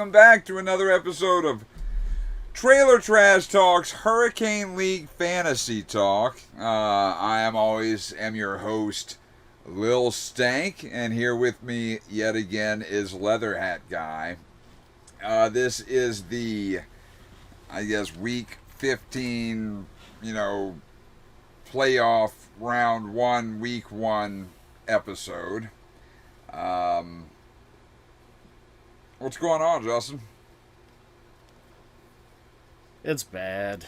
coming back to another episode of Trailer Trash Talk's Hurricane League Fantasy Talk. I am your host, Lil Stank, and here with me yet again is Leather Hat Guy. This is the, week 15, playoff round 1, week 1 episode. What's going on, Justin? It's bad.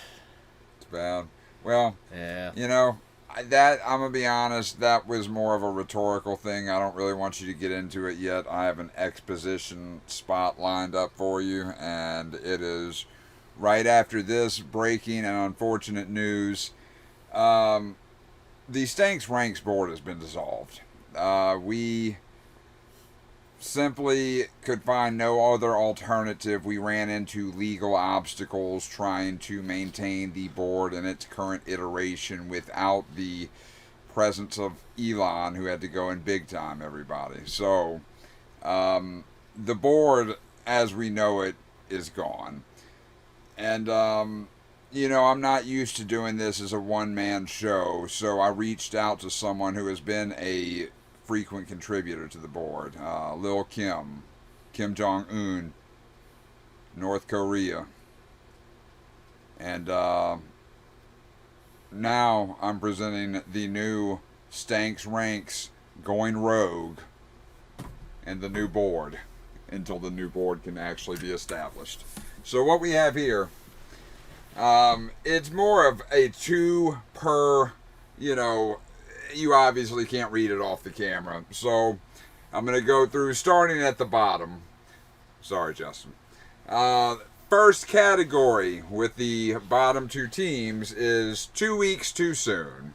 It's bad. Well, yeah. I'm going to be honest, that was more of a rhetorical thing. I don't really want you to get into it yet. I have an exposition spot lined up for you, and it is right after this breaking and unfortunate news. The Stanks Ranks board has been dissolved. We simply could find no other alternative. We ran into legal obstacles trying to maintain the board in its current iteration without the presence of Elon, who had to go in big time, everybody. So, the board, as we know it, is gone. And, I'm not used to doing this as a one-man show, so I reached out to someone who has been a frequent contributor to the board, Lil Kim Jong-un, North Korea. And now I'm presenting the new Stanks Ranks going rogue and the new board until the new board can actually be established. So what we have here, it's more of a 2 per, you obviously can't read it off the camera. So I'm going to go through starting at the bottom. Sorry, Justin. First category with the bottom 2 teams is 2 weeks too soon.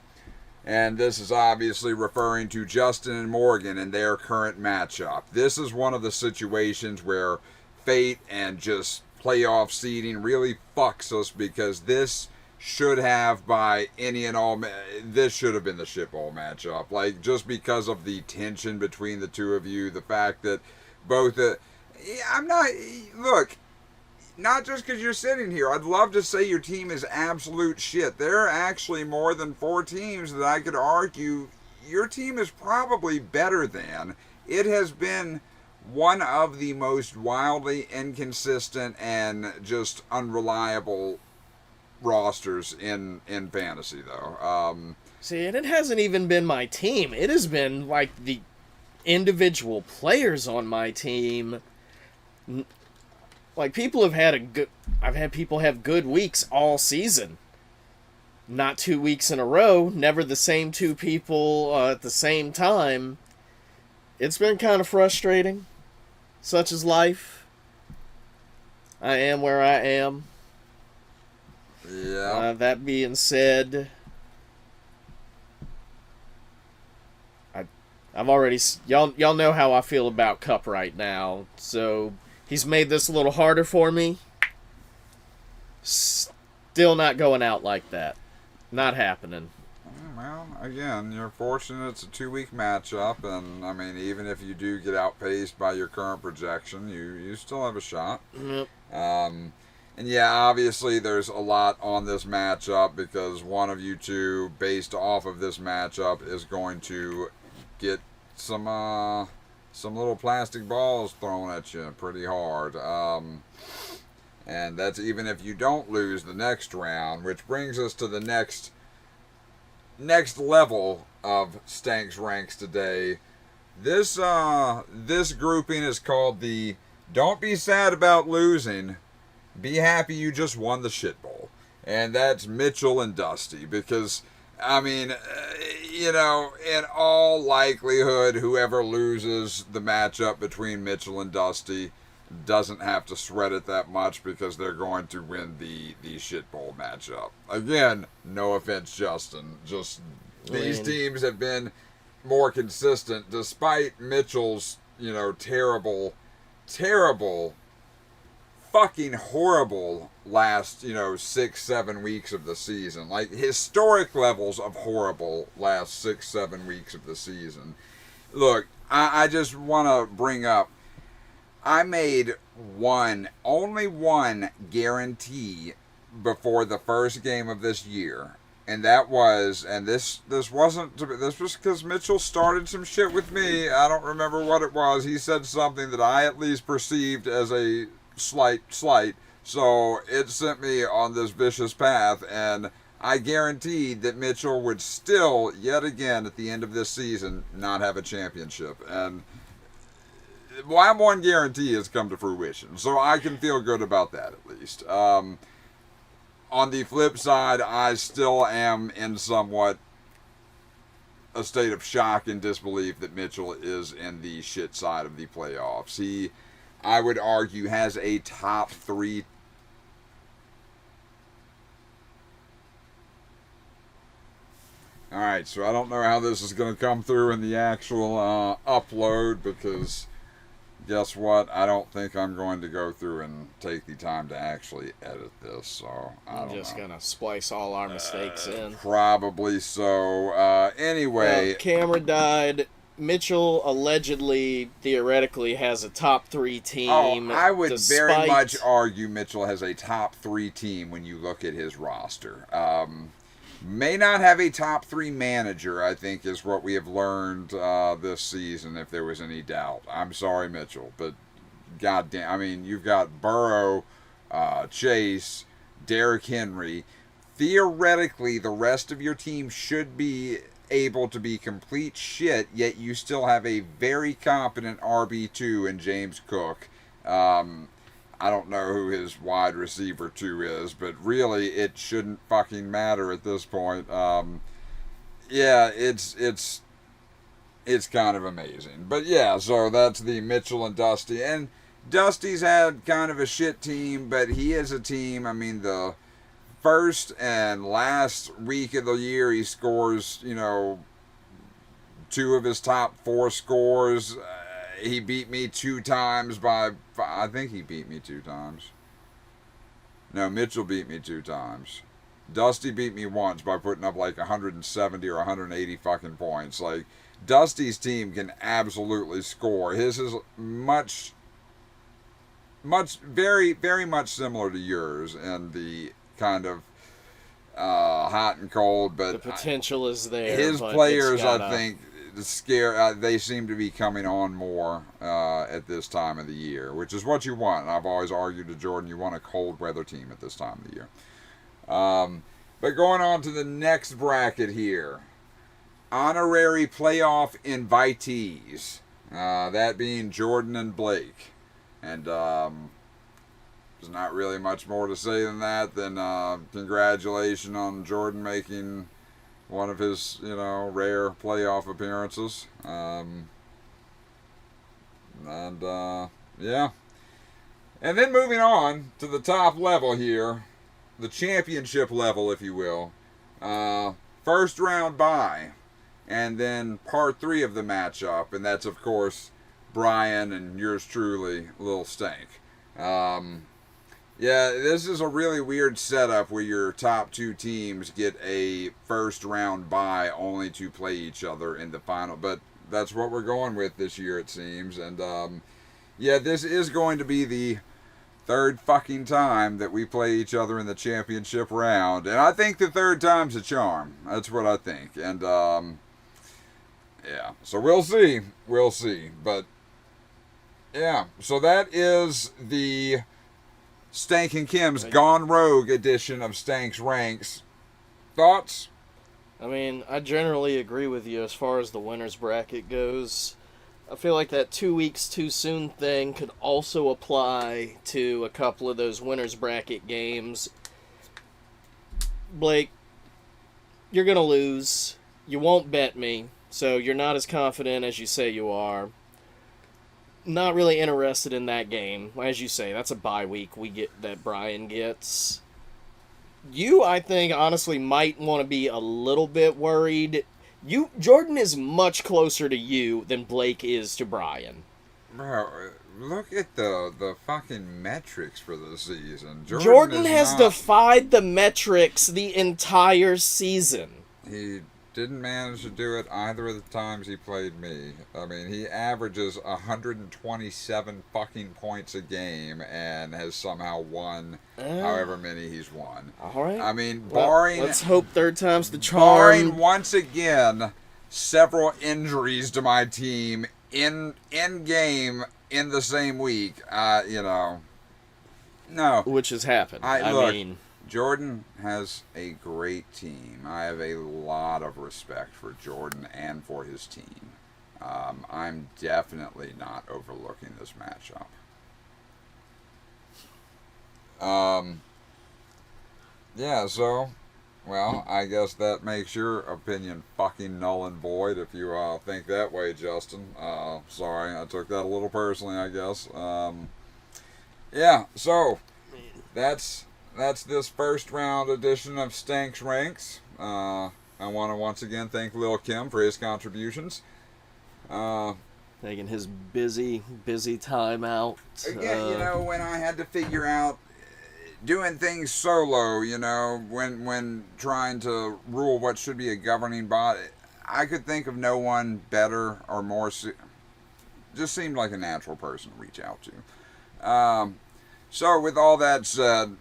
And this is obviously referring to Justin and Morgan and their current matchup. This is one of the situations where fate and just playoff seeding really fucks us, because this should have, by any and all, this should have been the shitball matchup. Like, just because of the tension between the two of you, the fact that both, not just because you're sitting here. I'd love to say your team is absolute shit. There are actually more than 4 teams that I could argue your team is probably better than. It has been one of the most wildly inconsistent and just unreliable rosters in fantasy, though. See, and it hasn't even been my team. It has been like the individual players on my team. Like, people have had I've had people have good weeks all season. Not 2 weeks in a row, never the same 2 people at the same time. It's been kind of frustrating. Such is life. I am where I am. Yeah. That being said, I've already, y'all know how I feel about Cup right now, so he's made this a little harder for me. Still not going out like that. Not happening. Well, again, you're fortunate it's a 2-week matchup, and even if you do get outpaced by your current projection, you still have a shot. Yep. And yeah, obviously there's a lot on this matchup, because one of you two, based off of this matchup, is going to get some little plastic balls thrown at you pretty hard. And that's even if you don't lose the next round, which brings us to the next level of Stanks Ranks today. This grouping is called the Don't Be Sad About Losing, Be Happy You Just Won the Shit Bowl. And that's Mitchell and Dusty, because, in all likelihood, whoever loses the matchup between Mitchell and Dusty doesn't have to sweat it that much, because they're going to win the shit bowl matchup. Again, no offense, Justin. Just these teams have been more consistent, despite Mitchell's, terrible, fucking horrible last, 6-7 weeks of the season. Like, historic levels of horrible last 6-7 weeks of the season. Look, I just want to bring up, I made only one guarantee before the first game of this year. And that was, and this wasn't, this was because Mitchell started some shit with me. I don't remember what it was. He said something that I at least perceived as a slight. So it sent me on this vicious path, and I guaranteed that Mitchell would still, yet again, at the end of this season, not have a championship. And my one guarantee has come to fruition. So I can feel good about that, at least. On the flip side, I still am in somewhat a state of shock and disbelief that Mitchell is in the shit side of the playoffs. He, I would argue, has a top 3. Alright, so I don't know how this is going to come through in the actual upload, because guess what? I don't think I'm going to go through and take the time to actually edit this, so I don't know. I'm just going to splice all our mistakes in. Probably so. Anyway. Camera died. Mitchell allegedly, theoretically, has a top 3 team. Oh, I would very much argue Mitchell has a top 3 team when you look at his roster. May not have a top 3 manager, I think, is what we have learned this season, if there was any doubt. I'm sorry, Mitchell, but goddamn, I mean, you've got Burrow, Chase, Derrick Henry. Theoretically, the rest of your team should be able to be complete shit, yet you still have a very competent RB2 in James Cook. I don't know who his wide receiver 2 is, but really it shouldn't fucking matter at this point. Yeah, it's kind of amazing. But yeah, so that's the Mitchell and Dusty. And Dusty's had kind of a shit team, but he is a team. I mean, the first and last week of the year, he scores, 2 of his top 4 scores. He beat me 2 times by, I think he beat me 2 times. No, Mitchell beat me 2 times. Dusty beat me once by putting up like 170 or 180 fucking points. Like, Dusty's team can absolutely score. His is very, very much similar to yours in the kind of hot and cold, but the potential is there. His players, I think, they seem to be coming on more at this time of the year, which is what you want. And I've always argued to Jordan, you want a cold weather team at this time of the year. But going on to the next bracket here, honorary playoff invitees, that being Jordan and Blake. And there's not really much more to say than that. Congratulations on Jordan making one of his, rare playoff appearances. Yeah. And then moving on to the top level here, the championship level, if you will. First round bye, and then part 3 of the matchup, and that's, of course, Brian and yours truly, Lil Stank. Yeah, this is a really weird setup where your top 2 teams get a first round bye only to play each other in the final. But that's what we're going with this year, it seems. And yeah, this is going to be the 3rd fucking time that we play each other in the championship round. And I think the 3rd time's a charm. That's what I think. And yeah, so we'll see. We'll see. But yeah, so that is the Stank and Kim's Gone Rogue edition of Stank's Ranks. Thoughts? I mean, I generally agree with you as far as the winner's bracket goes. I feel like that 2 weeks too soon thing could also apply to a couple of those winner's bracket games. Blake, you're going to lose. You won't bet me, so you're not as confident as you say you are. Not really interested in that game. As you say, that's a bye week that Brian gets. You, I think, honestly might want to be a little bit worried. Jordan is much closer to you than Blake is to Brian. Bro, look at the fucking metrics for the season. Jordan has defied the metrics the entire season. didn't manage to do it either of the times he played me. I mean, he averages 127 fucking points a game and has somehow won however many he's won. All right. I mean, Well, barring let's hope third time's the barring charm. once again several injuries to my team in game in the same week, no. Which has happened. I look, mean, Jordan has a great team. I have a lot of respect for Jordan and for his team. I'm definitely not overlooking this matchup. Yeah, so, well, I guess that makes your opinion fucking null and void if you think that way, Justin. Sorry, I took that a little personally, I guess. Yeah, so that's this first round edition of Stanks Ranks. I want to once again thank Lil Kim for his contributions. taking his busy time out. Again, when I had to figure out doing things solo, when trying to rule what should be a governing body, I could think of no one better or more. Just seemed like a natural person to reach out to. So with all that said,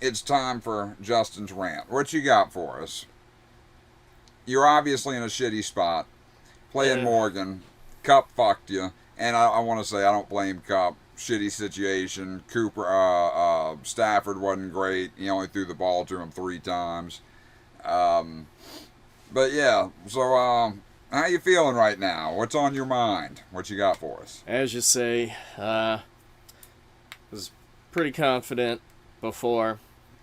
it's time for Justin's rant. What you got for us? You're obviously in a shitty spot. Playing Morgan. Cup fucked you. And I want to say I don't blame Cup. Shitty situation. Cooper, Stafford wasn't great. He only threw the ball to him 3 times. But yeah, so how you feeling right now? What's on your mind? What you got for us? As you say, was pretty confident before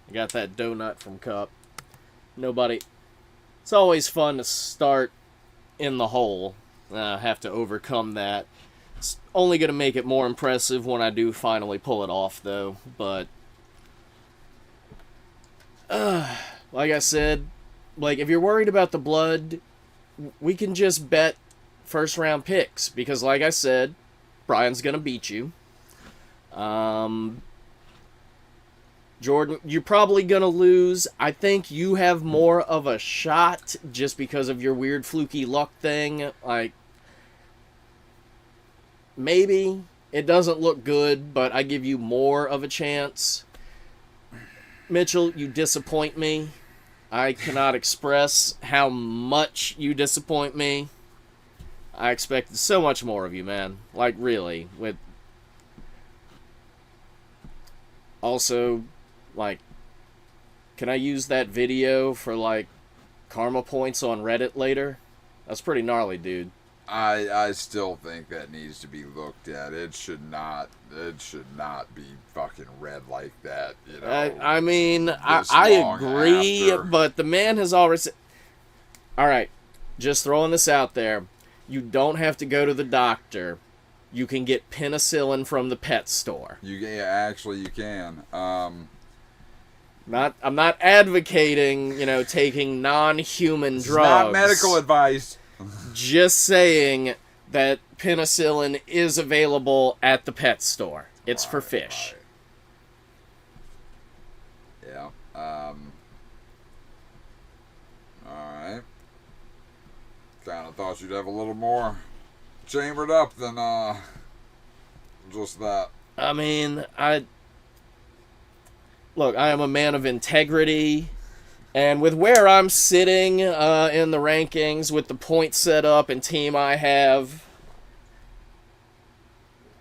I got that donut from Cup. It's always fun to start in the hole. Have to overcome that. It's only going to make it more impressive when I do finally pull it off, though. But, like I said, if you're worried about the blood, we can just bet first round picks. Because, like I said, Brian's going to beat you. Jordan, you're probably going to lose. I think you have more of a shot just because of your weird fluky luck thing. Maybe it doesn't look good, but I give you more of a chance. Mitchell, you disappoint me. I cannot express how much you disappoint me. I expected so much more of you, man. Really. Also, can I use that video for, karma points on Reddit later? That's pretty gnarly, dude. I still think that needs to be looked at. It should not be fucking read like that, I mean, I agree, after. But the man has already said... Alright, just throwing this out there. You don't have to go to the doctor. You can get penicillin from the pet store. Actually, you can. I'm not advocating, taking non-human drugs. Not medical advice. Just saying that penicillin is available at the pet store. It's for fish. Right. Yeah. Alright. Kind of thought you'd have a little more chambered up than just that. I mean, I am a man of integrity. And with where I'm sitting in the rankings, with the point set up and team I have,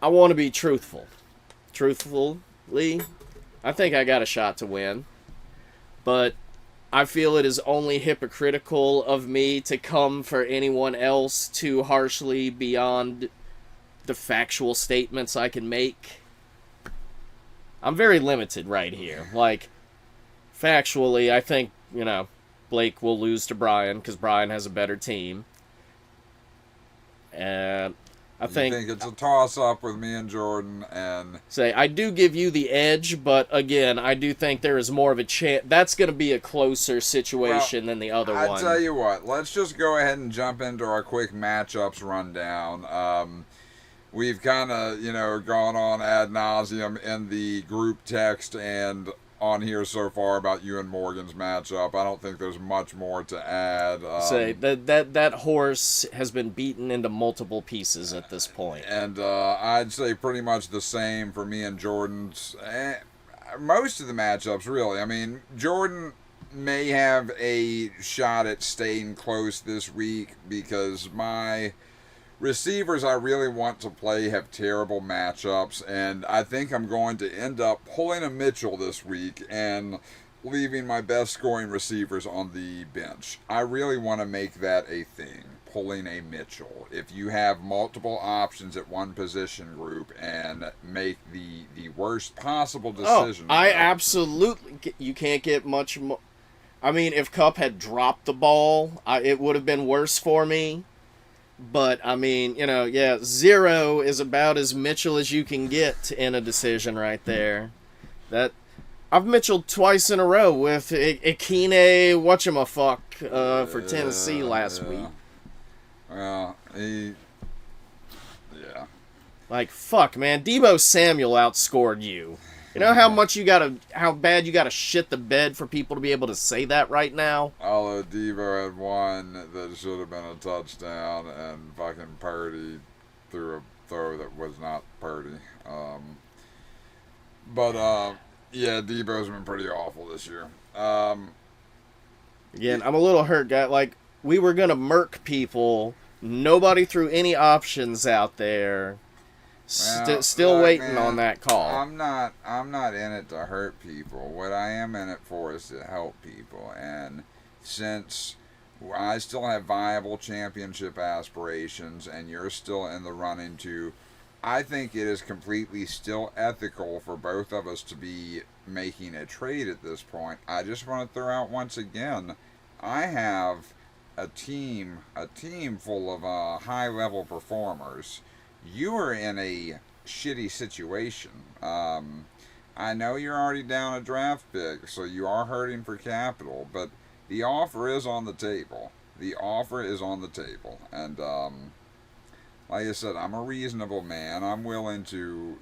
I want to be truthful. Truthfully, I think I got a shot to win. But I feel it is only hypocritical of me to come for anyone else too harshly beyond the factual statements I can make. I'm very limited right here. Factually, I think, Blake will lose to Brian because Brian has a better team. And I think it's a toss-up with me and Jordan, and... I do give you the edge, but again, I do think there is more of a chance... That's going to be a closer situation than the other one. I'll tell you what, let's just go ahead and jump into our quick matchups rundown. We've kind of, gone on ad nauseum in the group text and on here so far about you and Morgan's matchup. I don't think there's much more to add. Say that horse has been beaten into multiple pieces at this point. And I'd say pretty much the same for me and Jordan's. Most of the matchups, really. I mean, Jordan may have a shot at staying close this week because my receivers I really want to play have terrible matchups, and I think I'm going to end up pulling a Mitchell this week and leaving my best scoring receivers on the bench. I really want to make that a thing, pulling a Mitchell. If you have multiple options at one position group and make the worst possible decision. I absolutely, you can't get much more. I mean, if Kupp had dropped the ball, it would have been worse for me. But, I mean, 0 is about as Mitchell as you can get in a decision right there. I've Mitchelled twice in a row with Ikine whatchamafuck for Tennessee last week. Well, yeah. Like, fuck, man. Deebo Samuel outscored you. You know how bad you gotta shit the bed for people to be able to say that right now? Although Deebo had one that should have been a touchdown, and fucking Purdy threw a throw that was not Purdy. Yeah, Deebo's been pretty awful this year. Again, I'm a little hurt, guy. Like, we were gonna murk people. Nobody threw any options out there. Still waiting, man, on that call. I'm not in it to hurt people. What I am in it for is to help people. And since I still have viable championship aspirations and you're still in the running too, I think it is completely still ethical for both of us to be making a trade at this point. I just want to throw out once again, I have a team full of high-level performers. You are in a shitty situation. I know you're already down a draft pick, so you are hurting for capital, but the offer is on the table. The offer is on the table. And, like I said, I'm a reasonable man. I'm willing to,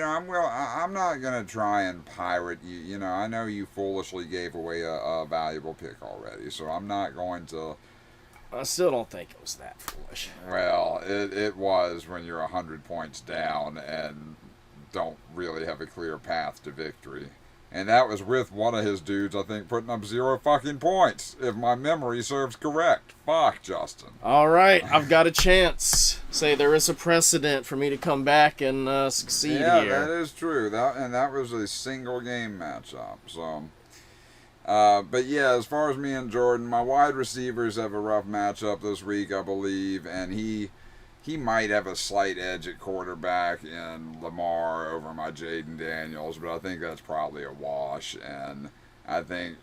I'm not going to try and pirate you. I know you foolishly gave away a valuable pick already, so I'm not going to. I still don't think it was that foolish. Well, it was when you're 100 points down and don't really have a clear path to victory. And that was with one of his dudes, I think, putting up 0 fucking points, if my memory serves correct. Fuck, Justin. All right, I've got a chance. Say there is a precedent for me to come back and succeed here. Yeah, that is true. That was a single game matchup. So, but yeah, as far as me and Jordan, my wide receivers have a rough matchup this week, I believe, and he might have a slight edge at quarterback in Lamar over my Jaden Daniels, but I think that's probably a wash, and I think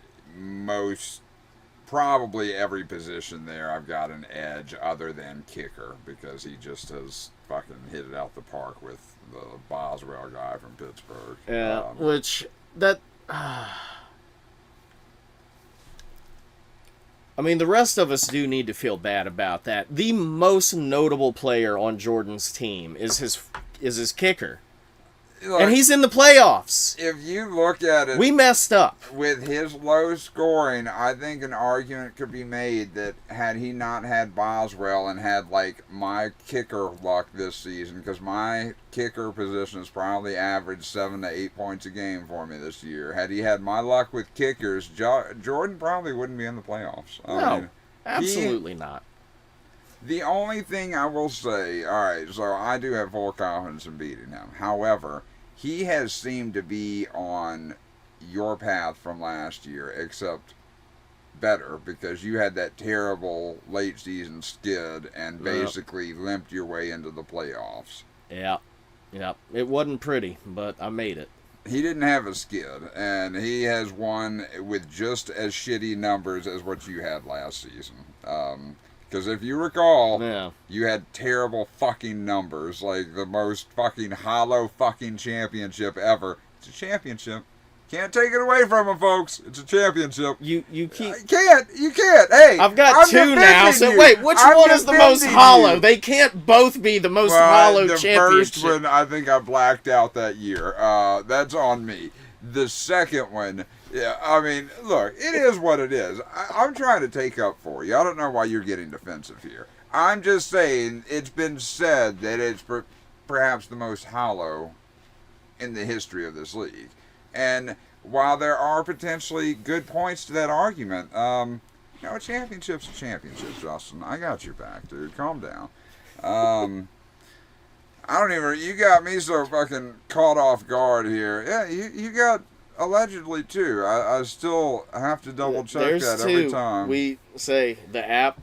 probably every position there I've got an edge other than kicker, because he just has fucking hit it out the park with the Boswell guy from Pittsburgh. Yeah, I mean, the rest of us do need to feel bad about that. The most notable player on Jordan's team is his kicker. Like, and he's in the playoffs. If you look at it, we messed up. With his low scoring, I think an argument could be made that had he not had Boswell and had, like, my kicker luck this season, because my kicker position has probably averaged 7 to 8 points a game for me this year. Had he had my luck with kickers, Jordan probably wouldn't be in the playoffs. No, absolutely not. The only thing I will say, all right, so I do have full confidence in beating him. However, he has seemed to be on your path from last year, except better, because you had that terrible late season skid and basically limped your way into the playoffs. Yeah. It wasn't pretty, but I made it. He didn't have a skid, and he has won with just as shitty numbers as what you had last season. Because if you recall, you had terrible fucking numbers, like the most fucking hollow fucking championship ever. It's a championship. Can't take it away from him, folks. It's a championship. You keep... You can't. Hey, I've got two now, so wait, which one is the most hollow? They can't both be the most hollow championship. The first one, I think I blacked out that year. That's on me. The second one, yeah, I mean, look, it is what it is. I'm trying to take up for you. I don't know why you're getting defensive here. I'm just saying it's been said that it's perhaps the most hollow in the history of this league. And while there are potentially good points to that argument, a championship's a championship, Justin. I got your back, dude. Calm down. I don't even. You got me so fucking caught off guard here. Yeah, you got allegedly too. I still have to double check that every time. We say the app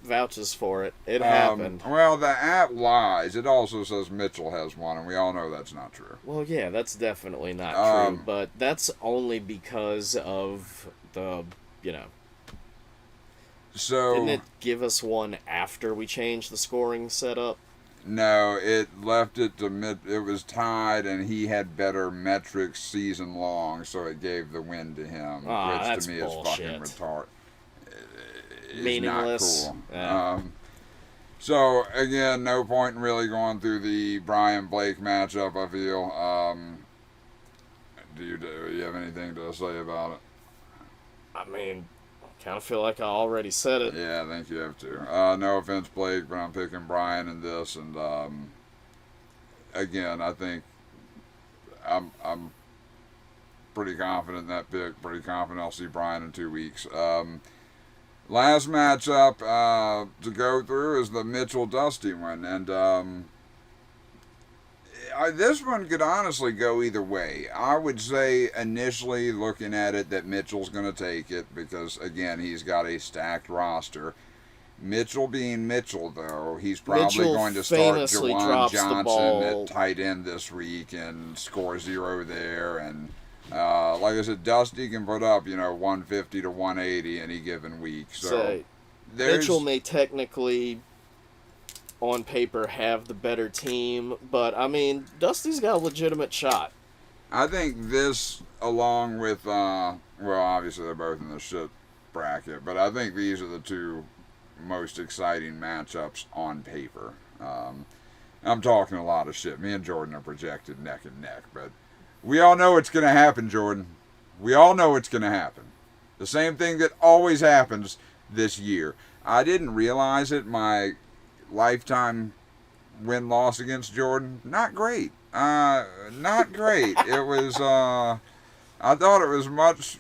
vouches for it. It happened. Well, the app lies. It also says Mitchell has one, and we all know that's not true. Well, yeah, that's definitely not true. But that's only because of the So didn't it give us one after we changed the scoring setup? No, it left it to it was tied, and he had better metrics season long, so it gave the win to him, which that's to me bullshit. is fucking retarded. Meaningless. Not cool. Yeah. So again, no point in really going through the Brian Blake matchup. I feel. Do you have anything to say about it? I mean, kind of feel like I already said it. Yeah, I think you have to. No offense, Blake, but I'm picking Brian in this, and again, I think I'm pretty confident in that pick. Pretty confident I'll see Brian in 2 weeks. Last matchup to go through is the Mitchell Dusty one, and this one could honestly go either way. I would say initially looking at it that Mitchell's going to take it because, again, he's got a stacked roster. Mitchell being Mitchell, though, he's probably going to start Jawan Johnson at tight end this week and score 0 there. And like I said, Dusty can put up, 150 to 180 any given week. So Mitchell may technically, on paper, have the better team, but I mean, Dusty's got a legitimate shot. I think this, along with, well, obviously they're both in the shit bracket, but I think these are the two most exciting matchups on paper. I'm talking a lot of shit. Me and Jordan are projected neck and neck, but we all know it's going to happen, Jordan. We all know it's going to happen. The same thing that always happens this year. I didn't realize it. My lifetime win-loss against Jordan, not great. Not great. It was, I thought it was much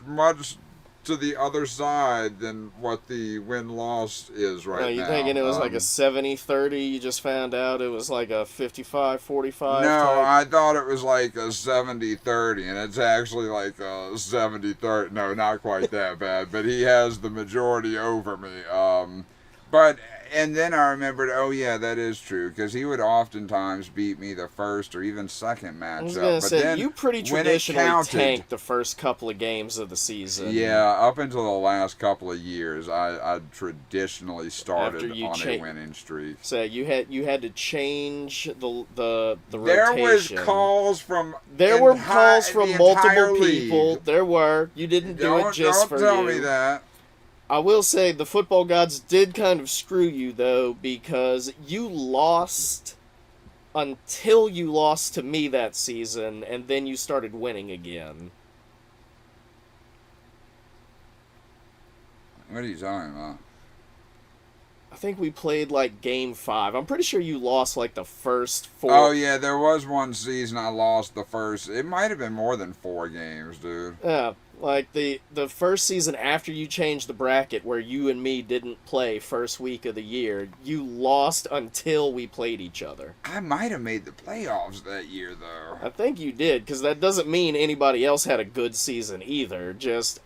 to the other side than what the win-loss is right now. You thinking it was like a 70-30? You just found out it was like a 55-45? No, type? I thought it was like a 70-30, and it's actually like a 70-30. No, not quite that bad, but he has the majority over me. And then I remembered, oh yeah, that is true, because he would oftentimes beat me the first or even second matchup. I was going to say, you pretty traditionally tanked the first couple of games of the season. Yeah, up until the last couple of years, I traditionally started on a winning streak. So you had to change the rotation. There was calls from multiple people. There were. You didn't do it just for you. Don't tell me that. I will say the football gods did kind of screw you, though, because you lost until you lost to me that season, and then you started winning again. What are you talking about? I think we played, like, Game 5. I'm pretty sure you lost, like, the first 4. Oh, yeah, there was one season I lost the first. It might have been more than 4 games, dude. Yeah. Like, the first season after you changed the bracket where you and me didn't play first week of the year, you lost until we played each other. I might have made the playoffs that year, though. I think you did, because that doesn't mean anybody else had a good season either. Just,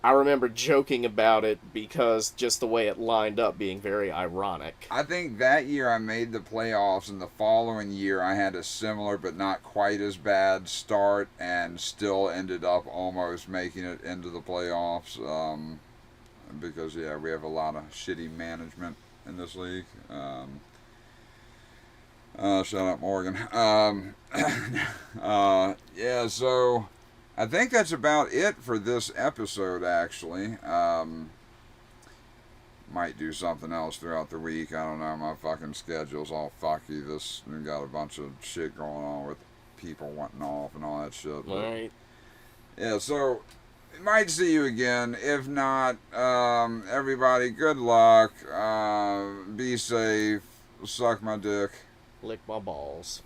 I remember joking about it because just the way it lined up being very ironic. I think that year I made the playoffs, and the following year I had a similar but not quite as bad start and still ended up almost making it into the playoffs because, yeah, we have a lot of shitty management in this league. Shut up, Morgan. Yeah, so I think that's about it for this episode, actually. Might do something else throughout the week. I don't know. My fucking schedule's all fucky. We got a bunch of shit going on with people wanting off and all that shit. Right. Yeah, so might see you again. If not, everybody, good luck. Be safe. Suck my dick. Lick my balls.